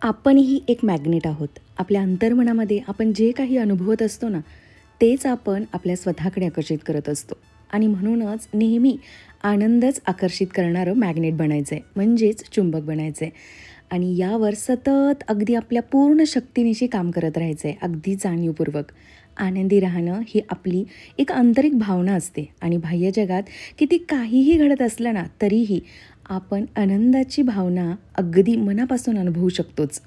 आपणही एक मॅग्नेट आहोत. आपल्या अंतर्मनामध्ये आपण जे काही अनुभवत असतो ना, तेच आपण आपल्या स्वतःकडे आकर्षित करत असतो. आणि म्हणूनच नेहमी आनंदच आकर्षित करणारं मॅग्नेट बनायचं आहे, म्हणजेच चुंबक बनायचं आहे. आणि यावर सतत अगदी आपल्या पूर्ण शक्तीनिशी काम करत राहायचं आहे, अगदी जाणीवपूर्वक. आनंदी राहणं ही आपली एक आंतरिक भावना असते आणि बाह्य जगात किती काहीही घडत असलं ना, तरीही आपण आनंदाची भावना अगदी मनापासून अनुभवू शकतोच.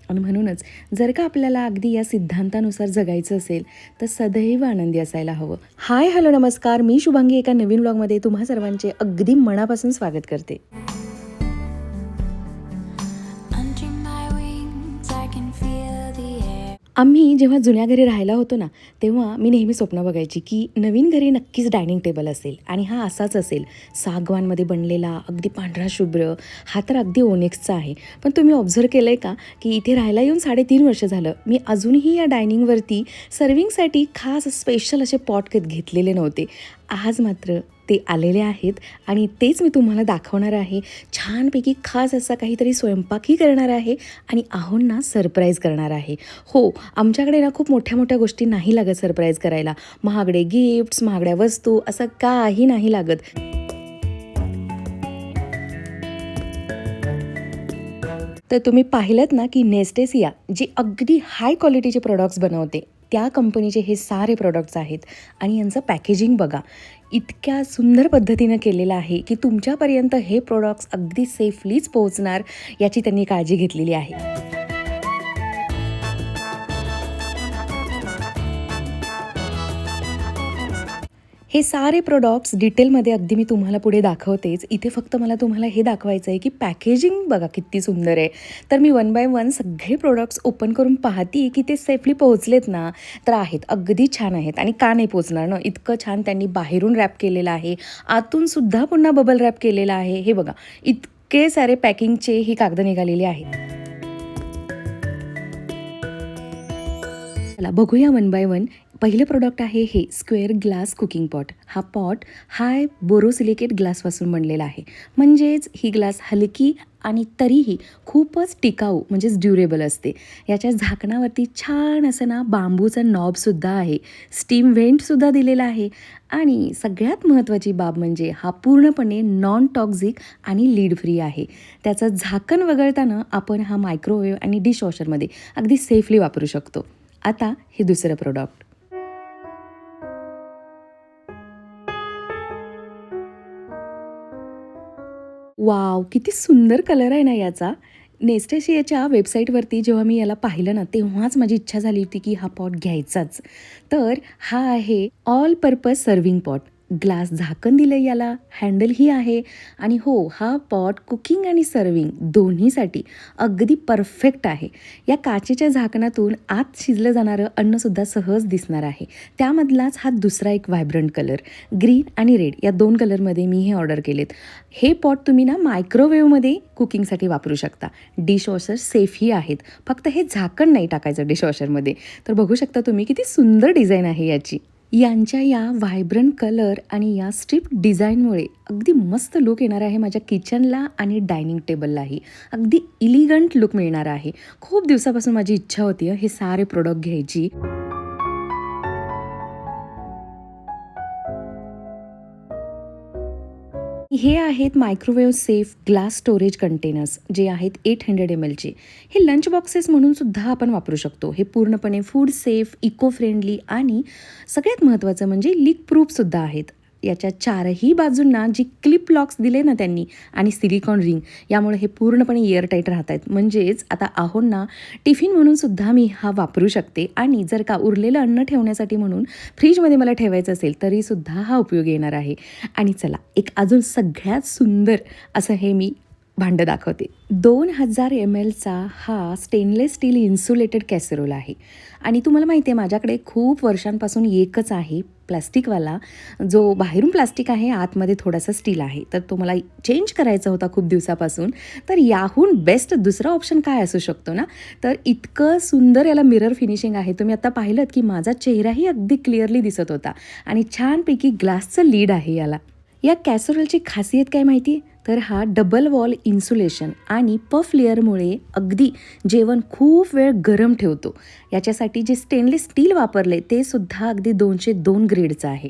आणि म्हणूनच जर का आपल्याला अगदी या सिद्धांतानुसार जगायचं असेल तर सदैव आनंदी असायला हवं. हाय, हॅलो, नमस्कार. मी शुभांगी एका नवीन ब्लॉगमध्ये तुम्हा सर्वांचे अगदी मनापासून स्वागत करते. आम्ही जेव्हा जुन्या घरी राहायला होतो ना, तेव्हा मी नेहमी स्वप्न बघायची की नवीन घरी नक्कीच डायनिंग टेबल असेल आणि हा असाच असेल, सागवानमध्ये बनलेला, अगदी पांढरा शुभ्र. हा तर अगदी ओनेक्सचा आहे. पण तुम्ही ऑब्झर्व केलं आहे का की इथे राहायला येऊन 3.5 वर्ष झालं, मी अजूनही या डायनिंगवरती सर्विंगसाठी खास स्पेशल असे पॉट घेतलेले नव्हते. आज मात्र ते आलेले आहेत आणि तेच मी तुम्हाला दाखवणार आहे. छानपैकी खास असा काहीतरी स्वयंपाकही करणार आहे आणि आहोंना सरप्राईज करणार आहे. हो, आमच्याकडे ना खूप मोठ्या मोठ्या गोष्टी नाही लागत सरप्राईज करायला. महागडे गिफ्ट्स, महागड्या वस्तू असं काही नाही लागत. तर तुम्ही पाहिलंत ना की नेस्टेसिया जी अगदी हाय क्वालिटीचे प्रोडक्ट्स बनवते, त्या कंपनीचे हे सारे प्रोडक्ट्स आहेत. आणि यांचं पॅकेजिंग बघा, इतक्या सुंदर पद्धतीनं केलेलं आहे की तुमच्यापर्यंत हे प्रोडक्ट्स अगदी सेफलीच पोहोचणार याची त्यांनी काळजी घेतलेली आहे. हे सारे प्रोडक्ट्स डिटेलमध्ये अगदी मी तुम्हाला पुढे दाखवतेच. इथे फक्त मला तुम्हाला हे दाखवायचं आहे की पॅकेजिंग बघा किती सुंदर आहे. तर मी वन बाय वन सगळे प्रोडक्ट्स ओपन करून पाहते की ते सेफली पोहोचलेत ना. तर आहेत, अगदी छान आहेत. आणि का नाही पोहोचणार ना, इतकं छान त्यांनी बाहेरून रॅप केलेलं आहे, आतून सुद्धा पुन्हा बबल रॅप केलेलं आहे. हे बघा, इतके सारे पॅकिंगचे ही कागद निघालेली आहेत. चला बघूया वन बाय वन. पहिलं प्रोडक्ट आहे हे स्क्वेअर ग्लास कुकिंग पॉट. हा पॉट हाय बोरोसिलिकेट ग्लासपासून बनलेला आहे. म्हणजेच ही ग्लास हलकी आणि तरीही खूपच टिकाऊ, म्हणजेच ड्युरेबल असते. याच्या झाकणावरती छान असं ना बांबूचा नॉबसुद्धा आहे, स्टीम व्हेंटसुद्धा दिलेला आहे. आणि सगळ्यात महत्त्वाची बाब म्हणजे हा पूर्णपणे नॉन टॉक्झिक आणि लीड फ्री आहे. त्याचं झाकण वगळताना आपण हा मायक्रोवेव्ह आणि डिशवॉशरमध्ये अगदी सेफली वापरू शकतो. आता हे दुसरं प्रोडक्ट. वाव, किती सुंदर कलर आहे ना याचा. नेस्टेशियाच्या वेबसाईटवरती जेव्हा मी याला पाहिलं ना, तेव्हाच माझी इच्छा झाली होती की हा पॉट घ्यायचाच. तर हा आहे all purpose serving pot. Glass झाकण दिलं याला, हँडलही आहे. आणि हो, हा पॉट कुकिंग आणि सर्विंग दोन्हीसाठी अगदी परफेक्ट आहे. या काचेच्या झाकणातून आत शिजलं जाणारं अन्नसुद्धा सहज दिसणार आहे. त्यामधलाच हा दुसरा एक व्हायब्रंट कलर, ग्रीन आणि रेड या 2 कलरमध्ये मी हे ऑर्डर केलेत. हे पॉट तुम्ही ना मायक्रोवेव्हमध्ये कुकिंगसाठी वापरू शकता. डिशवॉशर सेफही आहेत, फक्त हे झाकण नाही टाकायचं डिशवॉशरमध्ये. तर बघू शकता तुम्ही किती सुंदर डिझाईन आहे याची. यांच्या या व्हायब्रंट कलर आणि या स्ट्रिप डिझाईनमुळे अगदी मस्त लुक येणार आहे माझ्या किचनला आणि डायनिंग टेबललाही. अगदी इलिगंट लुक मिळणार आहे. खूप दिवसापासून माझी इच्छा होती हे सारे प्रोडक्ट घ्यायची. हे आहेत microwave safe glass storage containers, जे आहेत 800 ml. हे लंच बॉक्सेस म्हणून सुद्धा आपण वापरू शकतो. हे पूर्णपणे फूड सेफ, इको फ्रेंडली आणि सगळ्यात महत्त्वाचं म्हणजे लीक प्रूफसुद्धा आहेत. याच्या 4ही बाजूंना जी क्लिप लॉक्स दिले ना त्यांनी आणि सिलिकॉन रिंग, यामुळे हे पूर्णपणे एअरटाईट राहत आहेत. म्हणजेच आता आहोंना टिफिन म्हणून सुद्धा मी हा वापरू शकते. आणि जर का उरलेलं अन्न ठेवण्यासाठी म्हणून फ्रीजमध्ये मला ठेवायचं असेल तरीसुद्धा हा उपयोग येणार आहे. आणि चला, एक अजून सगळ्यात सुंदर असं हे मी भांडं दाखवते. 2000 mlचा हा स्टेनलेस स्टील इन्सुलेटेड कॅसेरोल आहे. आणि तुम्हाला माहिती आहे, माझ्याकडे खूप वर्षांपासून एकच आहे प्लास्टिकवाला, जो बाहेरून प्लास्टिक आहे, आतमध्ये थोडासा स्टील आहे. तर तो मला चेंज करायचा होता खूप दिवसापासून. तर याहून बेस्ट दुसरा ऑप्शन काय असू शकतो ना. तर इतकं सुंदर याला मिरर फिनिशिंग आहे. तुम्ही आता पाहिलं की माझा चेहराही अगदी क्लिअरली दिसत होता. आणि छानपैकी ग्लासचं लीड आहे याला. या कॅसरोलची खासियत काय माहिती आहे? तर हा डबल वॉल इन्सुलेशन आणि पफ लेअरमुळे अगदी जेवण खूप वेळ गरम ठेवतो. याच्यासाठी जे स्टेनलेस स्टील वापरले ते सुद्धा अगदी 202 ग्रेडचं आहे.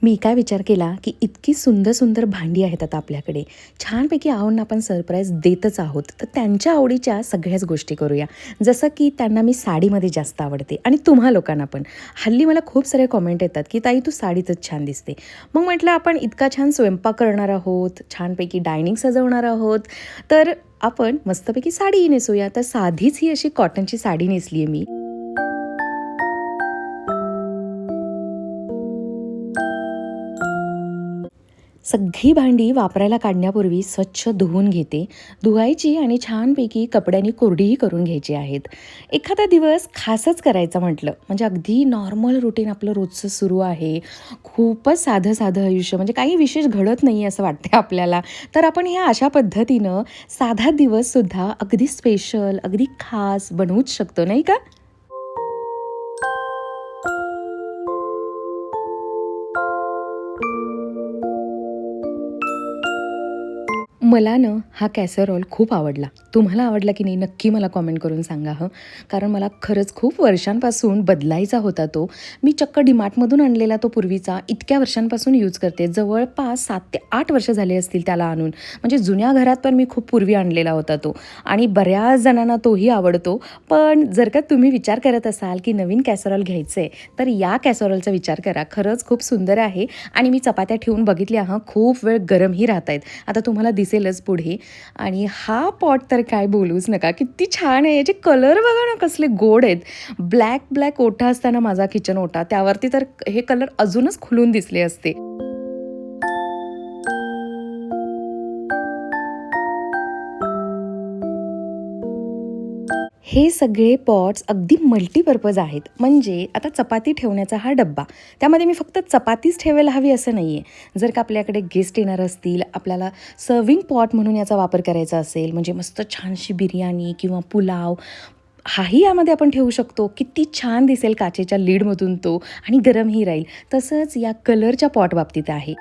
मी काय विचार केला, की इतकी सुंदर सुंदर भांडी आहेत आता आपल्याकडे. छानपैकी आहोंना आपण सरप्राईज देतच आहोत. तर त्यांच्या आवडीच्या सगळ्याच गोष्टी करूया. जसं की त्यांना मी साडीमध्ये जास्त आवडते आणि तुम्हा लोकांना पण. हल्ली मला खूप सारे कमेंट येतात, की "ताई तू साडीतच छान दिसते." मग म्हटलं आपण इतका छान स्वयंपाक करणार आहोत, छानपैकी डायनिंग सजवणार आहोत, तर आपण मस्तपैकी साडीही नेसूया. तर साधीच ही अशी कॉटनची साडी नेसली आहे मी. सगळी भांडी वापरायला काढण्यापूर्वी स्वच्छ धुवून घेते. धुवायची आणि छानपैकी कपड्यांनी कोरडीही करून घ्यायची आहेत. एखादा दिवस खासच करायचा म्हटलं, म्हणजे अगदी नॉर्मल रुटीन आपलं रोजचं सुरू आहे. खूपच साधं-साधं आयुष्य म्हणजे काही विशेष घडत नाही असं वाटते आपल्याला. तर आपण ह्या अशा पद्धतीनं साधा दिवससुद्धा अगदी स्पेशल, अगदी खास बनवूच शकतो, नाही का? मला ना हा कॅसरॉल खूप आवडला. तुम्हाला आवडला की नाही नक्की मला कॉमेंट करून सांगा हं. कारण मला खरंच खूप वर्षांपासून बदलायचा होता तो. मी चक्क डीमार्टमधून आणलेला तो पूर्वीचा इतक्या वर्षांपासून यूज करते. जवळपास 7 ते 8 वर्ष झाले असतील त्याला आणून. म्हणजे जुन्या घरात पण मी खूप पूर्वी आणलेला होता तो आणि बऱ्याच जणांना तोही आवडतो. पण जर का तुम्ही विचार करत असाल की नवीन कॅसरॉल घ्यायचं आहे, तर या कॅसरॉलचा विचार करा. खरंच खूप सुंदर आहे आणि मी चपात्या ठेवून बघितल्या हं, खूप वेळ गरमही राहतायत. आता तुम्हाला दिसेलच पुढे. आणि हा पॉट तर काय बोलूच नका. किती छान आहे. याचे कलर बघा ना कसले गोड आहेत. ब्लॅक ब्लॅक ओटा असताना माझा किचन ओटा, त्यावरती तर हे कलर अजूनच खुलून दिसले असते. हे सगळे पॉट्स अगदी मल्टीपर्पज आहेत. म्हणजे आता चपाती ठेवण्याचा हा डब्बा, त्यामध्ये मी फक्त चपातीच ठेवायला हवी असं नाही आहे. जर का आपल्याकडे गेस्ट येणार असतील, आपल्याला सर्व्हिंग पॉट म्हणून याचा वापर करायचा असेल, म्हणजे मस्त छानशी बिर्याणी किंवा पुलाव, हाही यामध्ये आपण ठेवू शकतो. किती छान दिसेल काचेच्या लिडमधून तो आणि गरमही राहील. तसंच या कलरच्या पॉट बाबतीत आहे.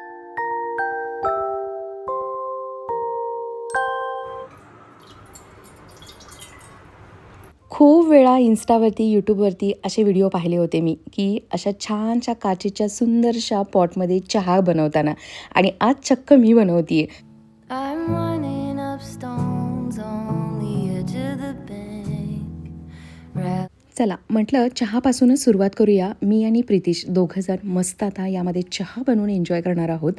खूप वेळा Instaवरती, YouTubeवरती असे व्हिडिओ पाहिले होते मी, की अशा छानशा काचेच्या सुंदरशा पॉटमध्ये चहा बनवताना आणि आज चक्क मी बनवतीये. I'm running up stones on the edge of the bank. चला म्हटलं चहापासूनच सुरुवात करूया. मी आणि प्रितिश दोघंजण मस्त आता यामध्ये चहा बनवून एन्जॉय करणार आहोत.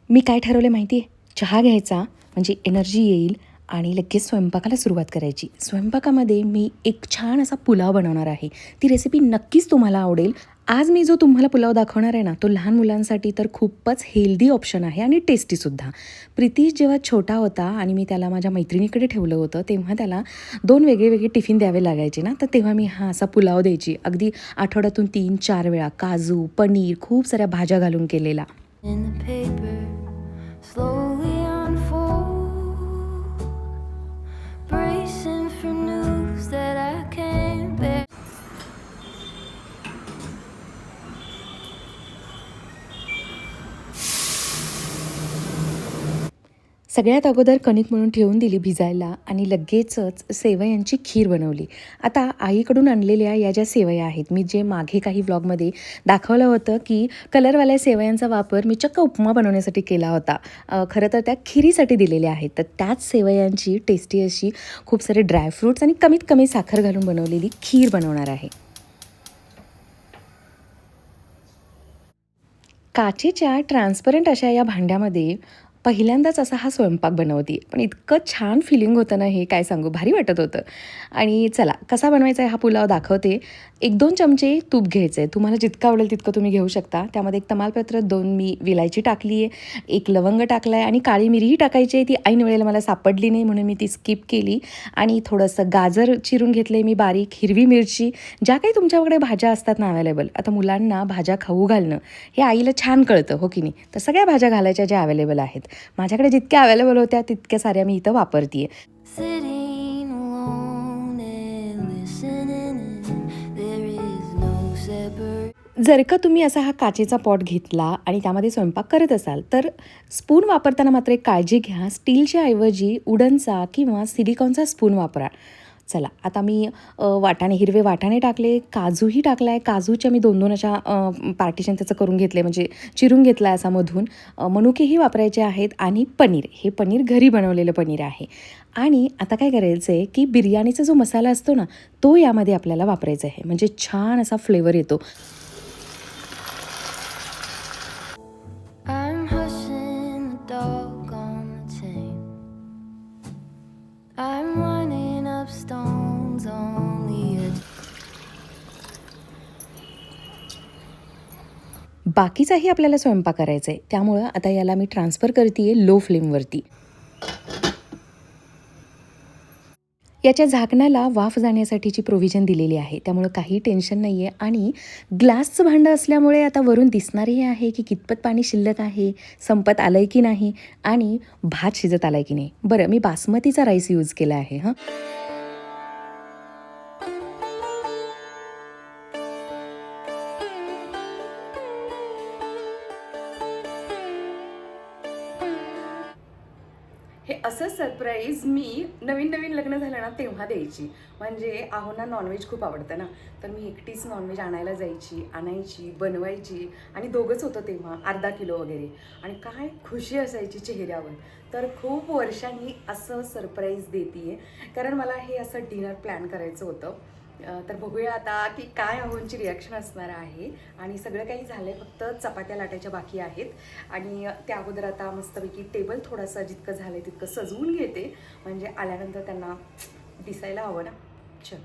मी काय ठरवलं माहिती आहे? चहा घ्यायचा म्हणजे एनर्जी येईल आणि लगेच स्वयंपाकाला सुरुवात करायची. स्वयंपाकामध्ये मी एक छान असा पुलाव बनवणार आहे. ती रेसिपी नक्कीच तुम्हाला आवडेल. आज मी जो तुम्हाला पुलाव दाखवणार आहे ना, तो लहान मुलांसाठी तर खूपच हेल्दी ऑप्शन आहे आणि टेस्टीसुद्धा. प्रितीश जेव्हा छोटा होता आणि मी त्याला माझ्या मैत्रिणीकडे ठेवलं होतं, तेव्हा त्याला 2 वेगळे टिफिन द्यावे लागायचे ना, तर तेव्हा मी हा असा पुलाव द्यायची. अगदी आठवड्यातून 3-4 वेळा काजू, पनीर, खूप साऱ्या भाज्या घालून केलेला. In the paper, slowly unfold, bracing for news that I can't bear. सगळ्यात अगोदर कणिक मळून ठेवून दिली भिजायला आणि लगेचच सेवयांची खीर बनवली. आता आईकडून आणलेल्या या ज्या सेवया आहेत, मी जे मागे काही व्लॉगमध्ये दाखवलं होतं, की कलरवाल्या सेवयांचा वापर मी चक्क उपमा बनवण्यासाठी केला होता. खरं तर त्या खिरीसाठी दिलेल्या आहेत. तर त्याच सेवयांची टेस्टी अशी खूप सारे ड्रायफ्रूट्स आणि कमीत कमी साखर घालून बनवलेली खीर बनवणार आहे. काचेच्या ट्रान्सपरंट अशा या भांड्यामध्ये पहिल्यांदाच असा हा स्वयंपाक बनवते. पण इतकं छान फिलिंग होतं ना हे काय सांगू, भारी वाटत होतं. आणि चला कसा बनवायचा आहे हा पुलाव दाखवते. 1-2 चमचे तूप घ्यायचं आहे. तुम्हाला जितकं आवडेल तितकं तुम्ही घेऊ शकता. त्यामध्ये 1 तमालपत्र, 2 मी विलायची टाकली आहे, 1 लवंग टाकला आहे आणि काळी मिरीही टाकायची आहे. ती ऐन वेळेला मला सापडली नाही म्हणून मी ती स्किप केली. आणि थोडंसं गाजर चिरून घेतलं आहे मी बारीक, हिरवी मिरची, ज्या काही तुमच्याकडे भाज्या असतात ना अवेलेबल. आता मुलांना भाज्या खाऊ घालणं हे आईला छान कळतं, हो की नाही? तर सगळ्या भाज्या घालायच्या ज्या अवेलेबल आहेत. माझ्याकडे जितक्या अवेलेबल होत्या तितक्या साऱ्या मी इथं वापरते आहे. जर का तुम्ही असा हा काचेचा पॉट घेतला आणि त्यामध्ये स्वयंपाक करत असाल तर स्पून वापरताना मात्र एक काळजी घ्या. स्टीलच्या ऐवजी वुडनचा किंवा सिलिकॉनचा स्पून वापरा. चला आता मी वाटाणे, हिरवे वाटाणे टाकले, काजूही टाकला आहे. काजूच्या मी 2-2 अशा पार्टिशन त्याचं करून घेतले, म्हणजे चिरून घेतला आहे असा मधून. मनुकेही वापरायचे आहेत आणि पनीर. हे पनीर घरी बनवलेलं पनीर आहे. आणि आता काय करायचं आहे की बिर्याणीचा जो मसाला असतो ना, तो यामध्ये आपल्याला वापरायचा आहे. म्हणजे छान असा फ्लेवर येतो. I'm hushing the dog on the chain. I'm running up stones on the edge. बाकीचाही आपल्याला स्वयंपाक करायचा आहे. त्यामुळं आता याला मी ट्रान्सफर करते आहे लो फ्लेमवरती. याच्या झाकणाला वाफ जाण्यासाठीची प्रोव्हिजन दिलेली आहे. त्यामुळं काही टेन्शन नाही आहे. आणि ग्लासचं भांडं असल्यामुळे आता वरून दिसणारही आहे की कितपत पाणी शिल्लक आहे, संपत आलं आहे की नाही आणि भात शिजत आला आहे की नाही. बरं, मी बासमतीचा राईस यूज केला आहे हां. हे असं सरप्राईज मी नवीन नवीन लग्न झालं ना तेव्हा द्यायची. म्हणजे आहोंना नॉनव्हेज खूप आवडतं ना, तर मी एकटीच नॉनव्हेज आणायला जायची, आणायची, बनवायची आणि दोघंच होतं तेव्हा, अर्धा किलो वगैरे. आणि काय खुशी असायची चेहऱ्यावर. तर खूप वर्षांनी असं सरप्राईज देते आहे, कारण मला हे असं डिनर प्लॅन करायचं होतं. तर बघूया आता की काय आहोंची रिॲक्शन असणार आहे. आणि सगळं काही झालं आहे, फक्त चपात्या लाटायच्या बाकी आहेत. आणि त्या अगोदर आता मस्तपैकी टेबल थोडासा जितकं झालं आहे तितकं सजवून घेते, म्हणजे आल्यानंतर त्यांना दिसायला हवं ना. चल.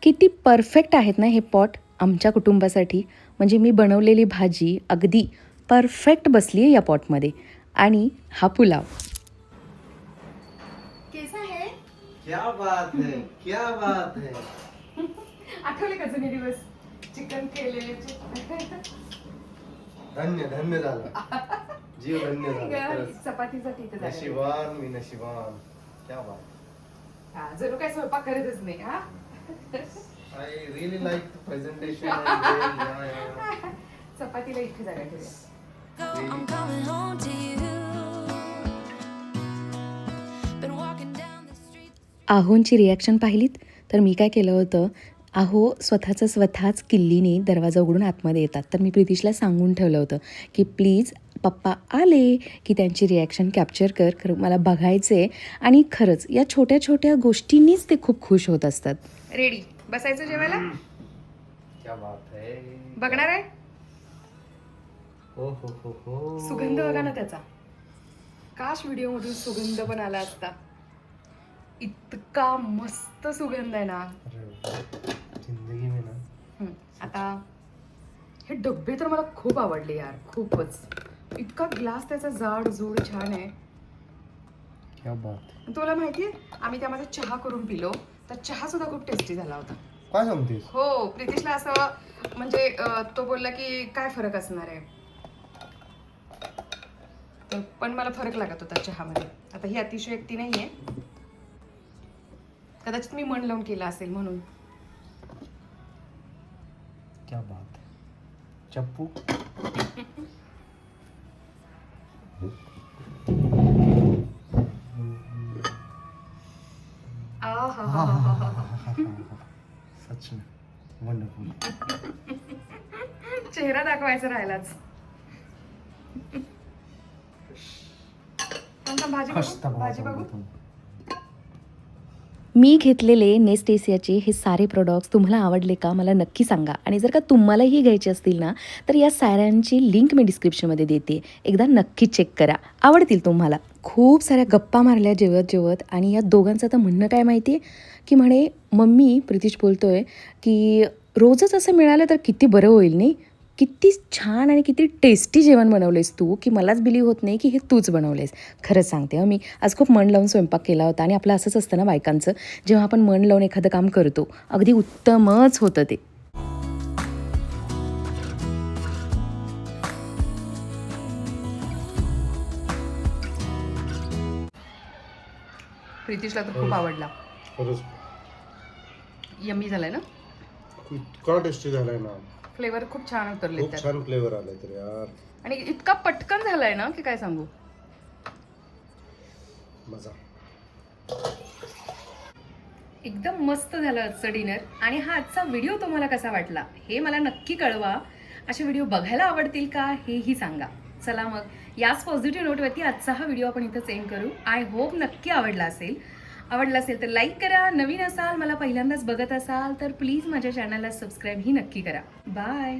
किती परफेक्ट आहेत ना हे पॉट आमच्या कुटुंबासाठी. म्हणजे मी बनवलेली भाजी अगदी परफेक्ट बसली आहे या पॉटमध्ये. आणि हा पुलाव. कैसा है? क्या बात है, क्या बात है. आठवले का जुने दिवस चिकन केलेले? धन्य धन्य झालं. जीव धन्य झाला खरंच. चपातीसाठी इथं झालं. नशिबान मी नशिबान. क्या बात. हा, जरूर काय स्वयंपाक करतच नाही हा. I really like the presentation and yeah. चपातीला इथे जागा ठेवूया. I'm coming home to you. Been walking down the street. आहोंची रिॲक्शन पाहिलीत तर मी काय केलं होतं, आहो स्वतःच किल्लीने दरवाजा उघडून आतमध्ये येतात. तर मी प्रितिशला सांगून ठेवलं होतं की प्लीज पप्पा आले की त्यांची रिॲक्शन कॅप्चर कर, खरं मला बघायचे. आणि खरंच या छोट्या छोट्या गोष्टींनीच ते खूप खुश होत असतात. रेडी बसायचं जेवायला? क्या बात है. बघणार आहे? हो. सुगंध बघा ना त्याचा. काश व्हिडिओमधून सुगंध पण आला असता. इतका मस्त सुगंध आहे ना. अरे वाह. जिंदगी में ना. आता हे डब्बे तर मला खूप आवडले यार, खूपच. इतका ग्लास त्याचा जाड जोड छान आहे. क्या बात. तुला माहितीये आम्ही त्यामध्ये चहा करून पिलो, तर चहा सुद्धा खूप टेस्टी झाला होता. काय सांगतेस? हो, प्रितिशला असं म्हणजे तो बोलला की काय फरक असणार आहे, तर पण मला फरक लागत होता चहामध्ये. आता ही अतिशयोक्ती नाहीये, कदाचित मी मन लावून केला असेल म्हणून. क्या बात है. चप्पू. सच में वंडरफुल. चेहरा दाखवायचा राहिलाच. भाजी बघू. मी घेतलेले नेस्टेसियाचे हे सारे प्रोडक्ट्स तुम्हाला आवडले का मला नक्की सांगा. आणि जर का तुम्हालाही घ्यायचे असतील ना तर या साऱ्यांची लिंक मी डिस्क्रिप्शनमध्ये देते, एकदा नक्की चेक करा, आवडतील तुम्हाला. खूप साऱ्या गप्पा मारल्या जेवत. आणि या दोघांचं तर म्हणणं काय माहिती आहे की म्हणे मम्मी, प्रितिश बोलतोय की रोजच असं मिळालं तर किती बरं होईल नाही, किती छान आणि किती टेस्टी जेवण बनवलेस तू की मलाच बिलीव होत नाही की हे तूच बनवलेस. खरंच सांगते मी आज खूप मन लावून स्वयंपाक केला होता आणि आपलं असंच असतं ना बायकांचं, जेव्हा आपण मन लावून एखादं काम करतो अगदी उत्तमच होतं ते. प्रितिशला तर खूप आवडला. खरंच यम्मी झालाय ना. इतका टेस्टी झालाय ना, फ्लेवर खूप छान उतरले खूप छान फ्लेवर आलाय तर यार. आणि इतका पटकन झालाय ना की काय सांगू. मजा. एकदम मस्त झालं आजचं डिनर. आणि हा आजचा व्हिडिओ तुम्हाला कसा वाटला हे मला नक्की कळवा. असे व्हिडिओ बघायला आवडतील का हेही सांगा. चला मग याच पॉझिटिव्ह नोटवरती आजचा हा व्हिडिओ आपण इथं एंड करू. आय होप नक्की आवडला असेल तर लाईक करा. नवीन असाल, मला पहिल्यांदाच बघत असाल तर प्लीज माझ्या चॅनलला सबस्क्राईबही नक्की करा. बाय.